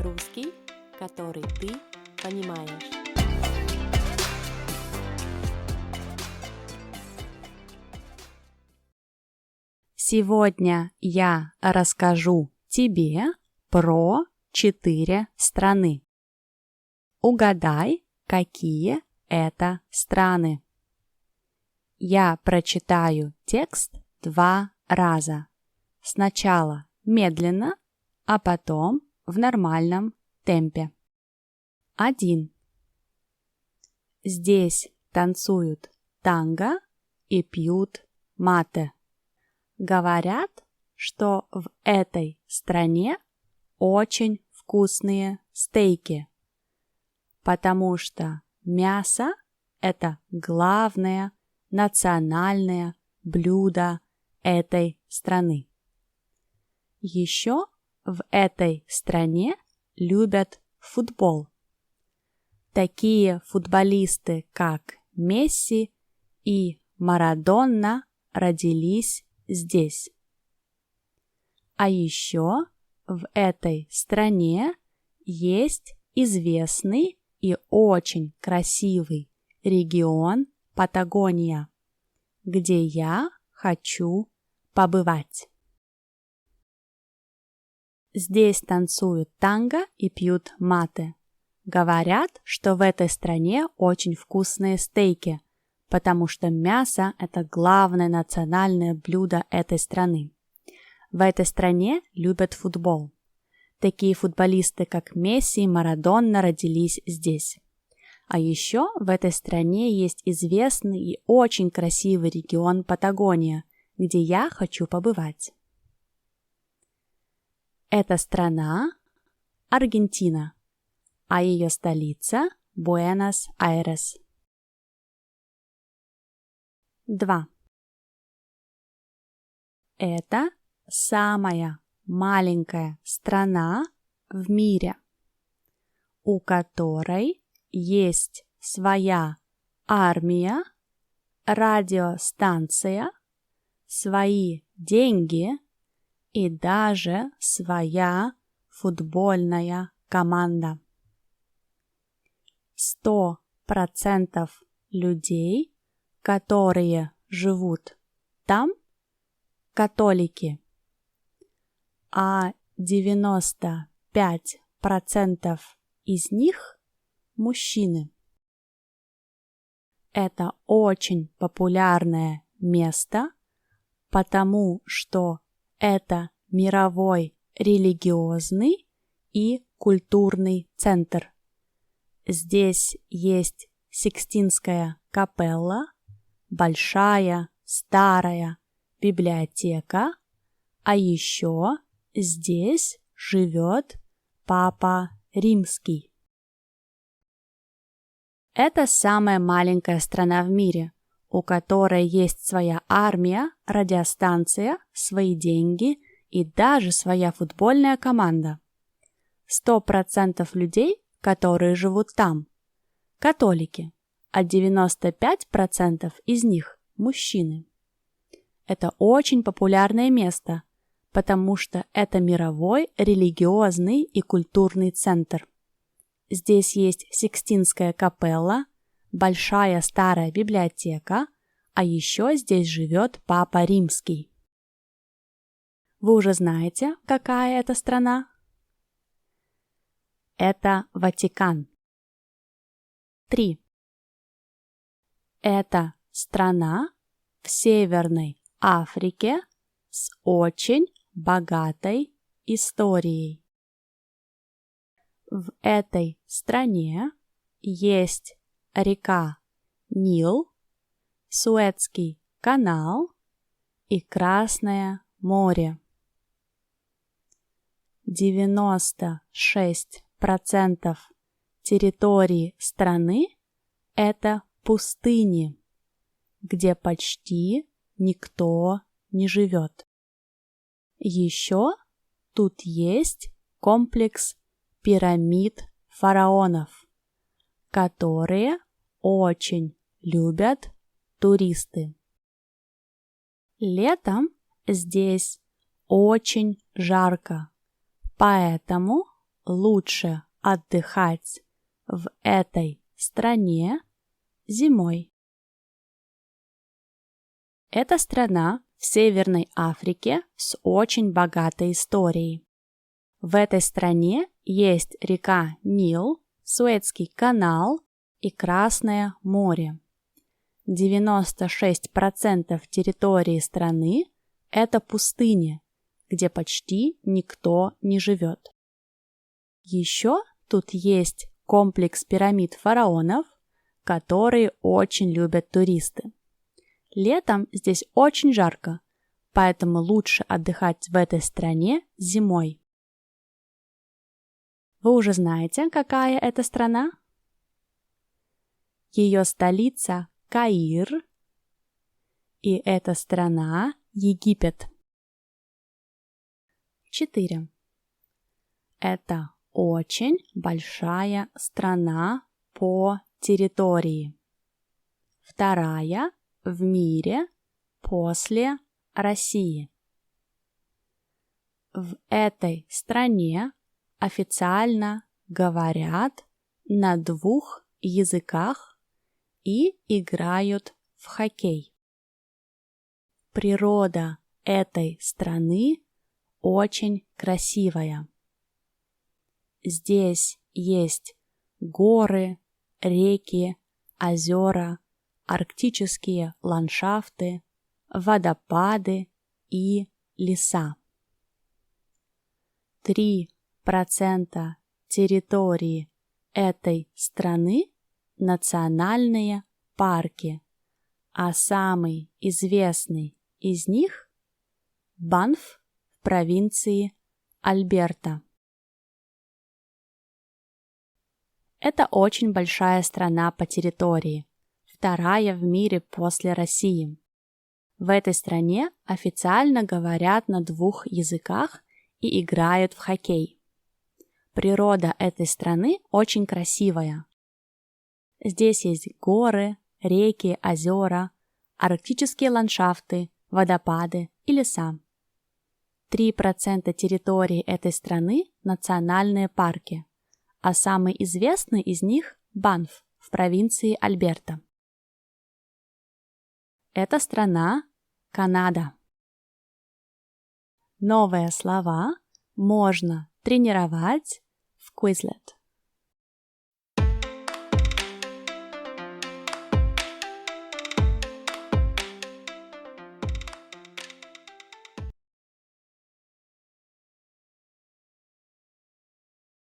Русский, который ты понимаешь. Сегодня я расскажу тебе про 4 страны. Угадай, какие это страны. Я прочитаю текст 2 раза. Сначала медленно, а потом в нормальном темпе. 1. Здесь танцуют танго и пьют мате. Говорят, что в этой стране очень вкусные стейки, потому что мясо – это главное национальное блюдо этой страны. Еще в этой стране любят футбол. Такие футболисты, как Месси и Марадона, родились здесь. А еще в этой стране есть известный и очень красивый регион Патагония, где я хочу побывать. Здесь танцуют танго и пьют мате. Говорят, что в этой стране очень вкусные стейки, потому что мясо – это главное национальное блюдо этой страны. В этой стране любят футбол. Такие футболисты, как Месси и Марадона, родились здесь. А еще в этой стране есть известный и очень красивый регион Патагония, где я хочу побывать. Эта страна – Аргентина, а ее столица – Буэнос-Айрес. 2. Это самая маленькая страна в мире, у которой есть своя армия, радиостанция, свои деньги и даже своя футбольная команда. 100% людей, которые живут там, католики, а 95% из них мужчины. Это очень популярное место, потому что это мировой религиозный и культурный центр. Здесь есть Сикстинская капелла, большая старая библиотека, а еще здесь живет Папа Римский. Это самая маленькая страна в мире, у которой есть своя армия, радиостанция, свои деньги и даже своя футбольная команда. 100% людей, которые живут там, католики, а 95% из них мужчины. Это очень популярное место, потому что это мировой религиозный и культурный центр. Здесь есть Сикстинская капелла, большая старая библиотека, а еще здесь живет Папа Римский. Вы уже знаете, какая это страна? Это Ватикан. 3. Это страна в Северной Африке с очень богатой историей. В этой стране есть река Нил, Суэцкий канал и Красное море. 96% территории страны – это пустыни, где почти никто не живет. Еще тут есть комплекс пирамид фараонов, которые очень любят туристы. Летом здесь очень жарко, поэтому лучше отдыхать в этой стране зимой? Это страна в Северной Африке с очень богатой историей. В этой стране есть река Нил, Суэцкий канал и Красное море. 96% территории страны – это пустыни, где почти никто не живет. Еще тут есть комплекс пирамид фараонов, которые очень любят туристы. Летом здесь очень жарко, поэтому лучше отдыхать в этой стране зимой. Вы уже знаете, какая это страна? Ее столица – Каир, и эта страна – Египет. 4. Это очень большая страна по территории. Вторая в мире после России. В этой стране официально говорят на 2 языках и играют в хоккей. Природа этой страны очень красивая. Здесь есть горы, реки, озера, арктические ландшафты, водопады и леса. 3% территории этой страны – национальные парки, а самый известный из них – Банф в провинции Альберта. Это очень большая страна по территории, вторая в мире после России. В этой стране официально говорят на 2 языках и играют в хоккей. Природа этой страны очень красивая. Здесь есть горы, реки, озера, арктические ландшафты, водопады и леса. 3% территории этой страны – национальные парки, а самый известный из них – Банф в провинции Альберта. Эта страна – Канада. Новые слова можно тренировать в Quizlet.